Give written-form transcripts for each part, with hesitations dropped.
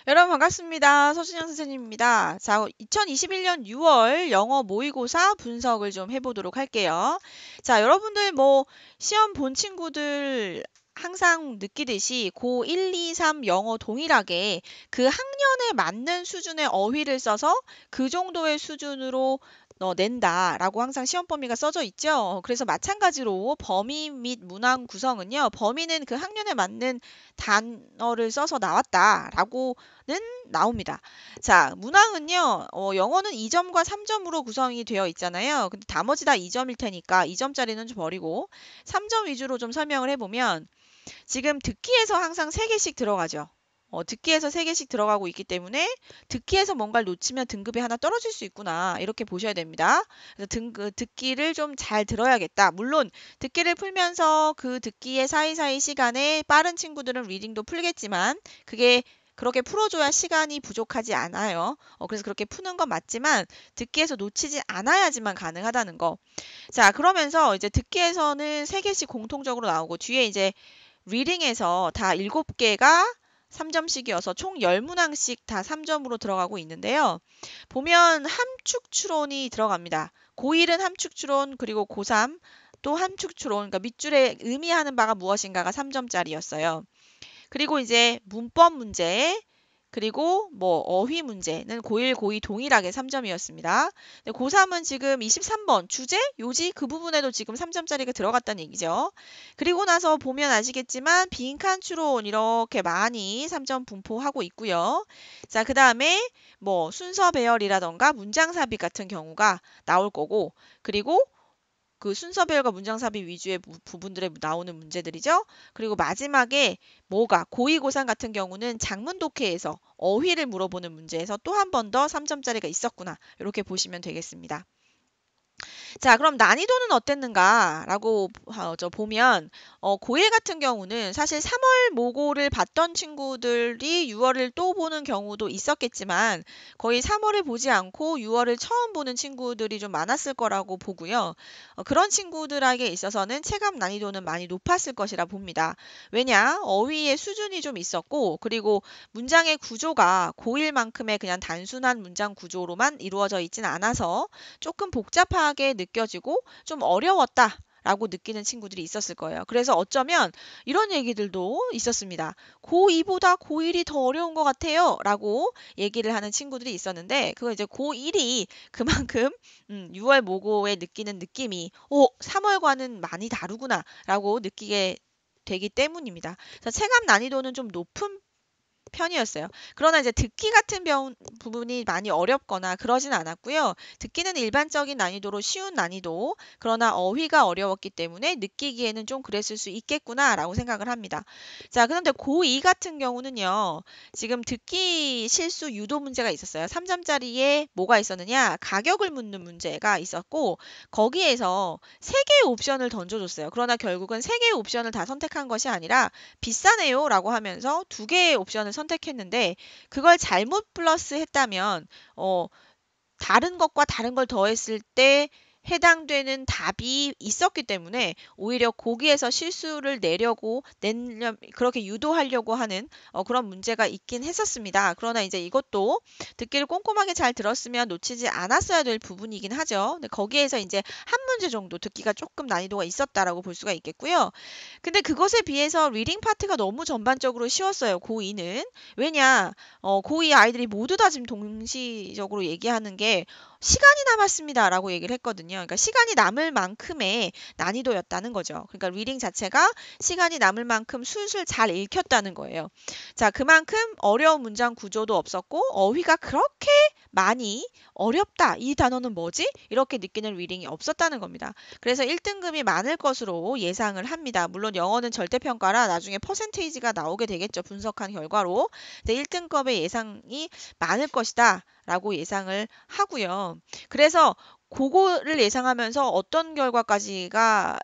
여러분 반갑습니다. 서준영 선생님입니다. 자, 2021년 6월 영어 모의고사 분석을 좀 해보도록 할게요. 자, 여러분들 뭐 시험 본 친구들 항상 느끼듯이 고 1, 2, 3 영어 동일하게 그 학년에 맞는 수준의 어휘를 써서 그 정도의 수준으로 낸다라고 항상 시험 범위가 써져 있죠. 그래서 마찬가지로 범위 및 문항 구성은요. 범위는 그 학년에 맞는 단어를 써서 나왔다라고 는 나옵니다. 자, 문항은요, 영어는 2점과 3점으로 구성이 되어 있잖아요. 근데 나머지 다 2점일 테니까 2점짜리는 좀 버리고 3점 위주로 좀 설명을 해보면 지금 듣기에서 항상 3개씩 들어가죠. 듣기에서 3개씩 들어가고 있기 때문에 듣기에서 뭔가를 놓치면 등급이 하나 떨어질 수 있구나. 이렇게 보셔야 됩니다. 그래서 듣기를 좀 잘 들어야겠다. 물론 듣기를 풀면서 그 듣기의 사이사이 시간에 빠른 친구들은 리딩도 풀겠지만 그게 그렇게 풀어줘야 시간이 부족하지 않아요. 그래서 그렇게 푸는 건 맞지만 듣기에서 놓치지 않아야지만 가능하다는 거. 자, 그러면서 이제 듣기에서는 3개씩 공통적으로 나오고 뒤에 이제 리딩에서 다 7개가 3점씩이어서 총 10문항씩 다 3점으로 들어가고 있는데요. 보면 함축추론이 들어갑니다. 고1은 함축추론 그리고 고3 또 함축추론, 그러니까 밑줄에 의미하는 바가 무엇인가가 3점짜리였어요. 그리고 이제 문법 문제, 그리고 뭐 어휘 문제는 고1, 고2 동일하게 3점이었습니다. 고3은 지금 23번 주제, 요지 그 부분에도 지금 3점짜리가 들어갔다는 얘기죠. 그리고 나서 보면 아시겠지만 빈칸 추론 이렇게 많이 3점 분포하고 있고요. 자, 그다음에 뭐 순서 배열이라던가 문장 삽입 같은 경우가 나올 거고, 그리고 그 순서 배열과 문장 삽입 위주의 부분들에 나오는 문제들이죠. 그리고 마지막에 뭐가 고2, 고3 같은 경우는 작문 독해에서 어휘를 물어보는 문제에서 또 한 번 더 3점짜리가 있었구나. 이렇게 보시면 되겠습니다. 자, 그럼 난이도는 어땠는가라고 보면 고1 같은 경우는 사실 3월 모고를 봤던 친구들이 6월을 또 보는 경우도 있었겠지만 거의 3월을 보지 않고 6월을 처음 보는 친구들이 좀 많았을 거라고 보고요. 그런 친구들에게 있어서는 체감 난이도는 많이 높았을 것이라 봅니다. 왜냐? 어휘의 수준이 좀 있었고 그리고 문장의 구조가 고1만큼의 그냥 단순한 문장 구조로만 이루어져 있진 않아서 조금 복잡하게 느껴지고 좀 어려웠다. 라고 느끼는 친구들이 있었을 거예요. 그래서 어쩌면 이런 얘기들도 있었습니다. 고2보다 고1이 더 어려운 것 같아요. 라고 얘기를 하는 친구들이 있었는데, 그거 이제 고1이 그만큼 6월 모고에 느끼는 느낌이, 3월과는 많이 다르구나. 라고 느끼게 되기 때문입니다. 그래서 체감 난이도는 좀 높은 편이었어요. 그러나 이제 듣기 같은 부분이 많이 어렵거나 그러진 않았고요. 듣기는 일반적인 난이도로 쉬운 난이도, 그러나 어휘가 어려웠기 때문에 느끼기에는 좀 그랬을 수 있겠구나라고 생각을 합니다. 자, 그런데 고2 같은 경우는요. 지금 듣기 실수 유도 문제가 있었어요. 3점짜리에 뭐가 있었느냐? 가격을 묻는 문제가 있었고 거기에서 3개의 옵션을 던져줬어요. 그러나 결국은 3개의 옵션을 다 선택한 것이 아니라 비싸네요 라고 하면서 2개의 옵션을 선택했는데 그걸 잘못 플러스 했다면 다른 것과 다른 걸 더했을 때 해당되는 답이 있었기 때문에 오히려 거기에서 실수를 그렇게 유도하려고 하는 그런 문제가 있긴 했었습니다. 그러나 이제 이것도 듣기를 꼼꼼하게 잘 들었으면 놓치지 않았어야 될 부분이긴 하죠. 근데 거기에서 이제 한 문제 정도 듣기가 조금 난이도가 있었다라고 볼 수가 있겠고요. 근데 그것에 비해서 리딩 파트가 너무 전반적으로 쉬웠어요. 고2는. 왜냐? 고2 아이들이 모두 다 지금 동시적으로 얘기하는 게 시간이 남았습니다라고 얘기를 했거든요. 그러니까 시간이 남을 만큼의 난이도였다는 거죠. 그러니까 리딩 자체가 시간이 남을 만큼 술술 잘 읽혔다는 거예요. 자, 그만큼 어려운 문장 구조도 없었고 어휘가 그렇게 많이 어렵다. 이 단어는 뭐지? 이렇게 느끼는 리딩이 없었다는 겁니다. 그래서 1등급이 많을 것으로 예상을 합니다. 물론 영어는 절대평가라 나중에 퍼센테이지가 나오게 되겠죠. 분석한 결과로. 근데 1등급의 예상이 많을 것이다. 라고 예상을 하고요. 그래서 그거를 예상하면서 어떤 결과까지가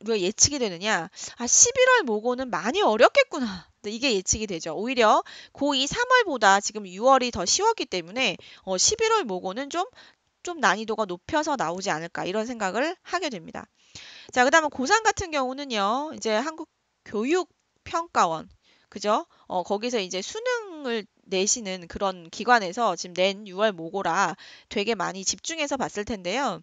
왜 예측이 되느냐? 11월 모고는 많이 어렵겠구나. 이게 예측이 되죠. 오히려 고2 3월보다 지금 6월이 더 쉬웠기 때문에 11월 모고는 좀 난이도가 높여서 나오지 않을까 이런 생각을 하게 됩니다. 자, 그다음에 고3 같은 경우는요. 이제 한국 교육평가원 그죠? 거기서 이제 수능 수능을 내시는 그런 기관에서 지금 낸 6월 모고라 되게 많이 집중해서 봤을 텐데요.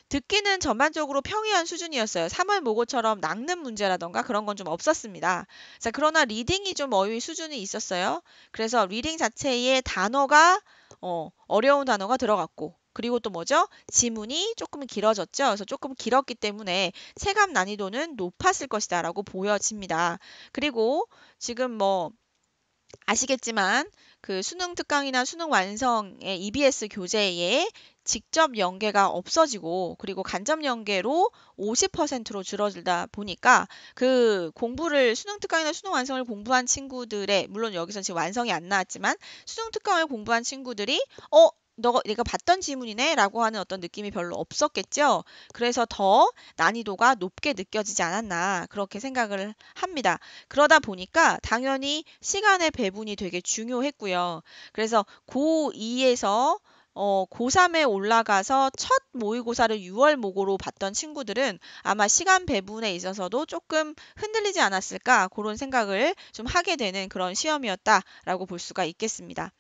듣기는 전반적으로 평이한 수준이었어요. 3월 모고처럼 낚는 문제라던가 그런 건 좀 없었습니다. 자, 그러나 리딩이 좀 어휘 수준이 있었어요. 그래서 리딩 자체에 단어가 어려운 단어가 들어갔고 그리고 또 뭐죠? 지문이 조금 길어졌죠. 그래서 조금 길었기 때문에 체감 난이도는 높았을 것이다라고 보여집니다. 그리고 지금 뭐 아시겠지만 그 수능 특강이나 수능 완성의 EBS 교재에 직접 연계가 없어지고 그리고 간접 연계로 50%로 줄어들다 보니까 그 공부를 수능 특강이나 수능 완성을 공부한 친구들의 물론 여기서 지금 완성이 안 나왔지만 수능 특강을 공부한 친구들이 내가 봤던 지문이네 라고 하는 어떤 느낌이 별로 없었겠죠. 그래서 더 난이도가 높게 느껴지지 않았나 그렇게 생각을 합니다. 그러다 보니까 당연히 시간의 배분이 되게 중요했고요. 그래서 고2에서 고3에 올라가서 첫 모의고사를 6월 모고로 봤던 친구들은 아마 시간 배분에 있어서도 조금 흔들리지 않았을까 그런 생각을 좀 하게 되는 그런 시험이었다라고 볼 수가 있겠습니다.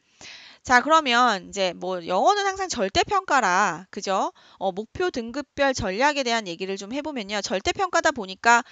자, 그러면 이제 뭐 영어는 항상 절대평가라, 그죠? 목표 등급별 전략에 대한 얘기를 좀 해보면요. 절대평가다 보니까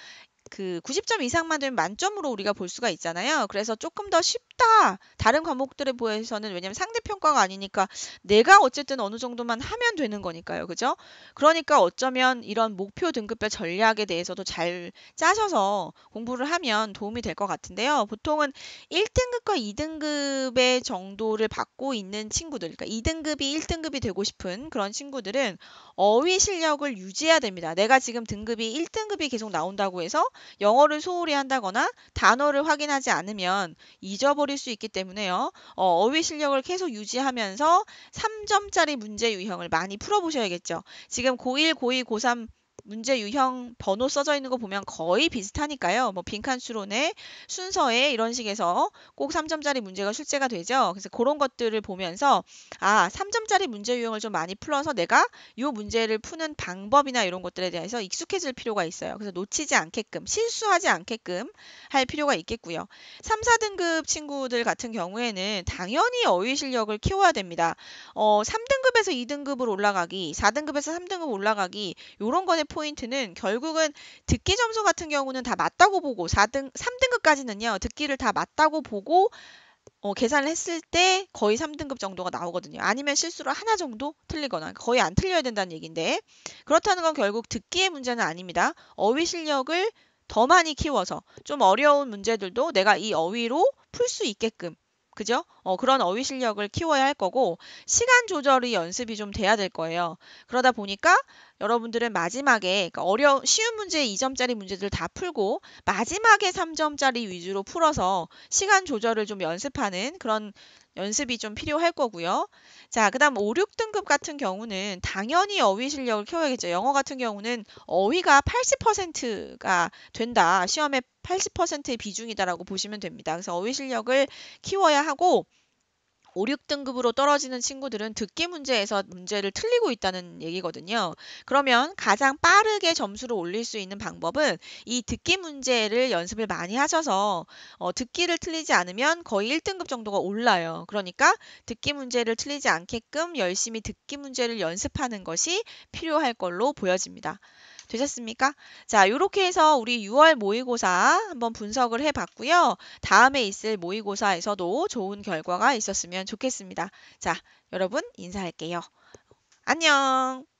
그 90점 이상만 되면 만점으로 우리가 볼 수가 있잖아요. 그래서 조금 더 쉽다. 다른 과목들에 비해서는 왜냐면 상대평가가 아니니까 내가 어쨌든 어느 정도만 하면 되는 거니까요. 그죠? 그러니까 어쩌면 이런 목표 등급별 전략에 대해서도 잘 짜셔서 공부를 하면 도움이 될 것 같은데요. 보통은 1등급과 2등급의 정도를 받고 있는 친구들, 그러니까 2등급이 1등급이 되고 싶은 그런 친구들은 어휘 실력을 유지해야 됩니다. 내가 지금 등급이 1등급이 계속 나온다고 해서 영어를 소홀히 한다거나 단어를 확인하지 않으면 잊어버릴 수 있기 때문에요. 어휘 실력을 계속 유지하면서 3점짜리 문제 유형을 많이 풀어보셔야겠죠. 지금 고1, 고2, 고3 문제 유형 번호 써져 있는 거 보면 거의 비슷하니까요. 뭐 빈칸 추론에 순서에 이런 식에서 꼭 3점짜리 문제가 출제가 되죠. 그래서 그런 것들을 보면서 3점짜리 문제 유형을 좀 많이 풀어서 내가 이 문제를 푸는 방법이나 이런 것들에 대해서 익숙해질 필요가 있어요. 그래서 놓치지 않게끔, 실수하지 않게끔 할 필요가 있겠고요. 3, 4등급 친구들 같은 경우에는 당연히 어휘 실력을 키워야 됩니다. 3등급에서 2등급으로 올라가기, 4등급에서 3등급 올라가기 이런 거의 포인트는 결국은 듣기 점수 같은 경우는 다 맞다고 보고 3등급까지는요. 듣기를 다 맞다고 보고 계산을 했을 때 거의 3등급 정도가 나오거든요. 아니면 실수로 하나 정도 틀리거나 거의 안 틀려야 된다는 얘기인데 그렇다는 건 결국 듣기의 문제는 아닙니다. 어휘 실력을 더 많이 키워서 좀 어려운 문제들도 내가 이 어휘로 풀 수 있게끔 그죠? 그런 어휘 실력을 키워야 할 거고 시간 조절이 연습이 좀 돼야 될 거예요. 그러다 보니까 여러분들은 마지막에 그러니까 쉬운 문제 2점짜리 문제들 다 풀고 마지막에 3점짜리 위주로 풀어서 시간 조절을 좀 연습하는 그런 연습이 좀 필요할 거고요. 자, 그다음 5, 6등급 같은 경우는 당연히 어휘 실력을 키워야겠죠. 영어 같은 경우는 어휘가 80%가 된다. 시험의 80%의 비중이다라고 보시면 됩니다. 그래서 어휘 실력을 키워야 하고 5, 6등급으로 떨어지는 친구들은 듣기 문제에서 문제를 틀리고 있다는 얘기거든요. 그러면 가장 빠르게 점수를 올릴 수 있는 방법은 이 듣기 문제를 연습을 많이 하셔서 듣기를 틀리지 않으면 거의 1등급 정도가 올라요. 그러니까 듣기 문제를 틀리지 않게끔 열심히 듣기 문제를 연습하는 것이 필요할 걸로 보여집니다. 되셨습니까? 자, 이렇게 해서 우리 6월 모의고사 한번 분석을 해봤고요. 다음에 있을 모의고사에서도 좋은 결과가 있었으면 좋겠습니다. 자, 여러분 인사할게요. 안녕!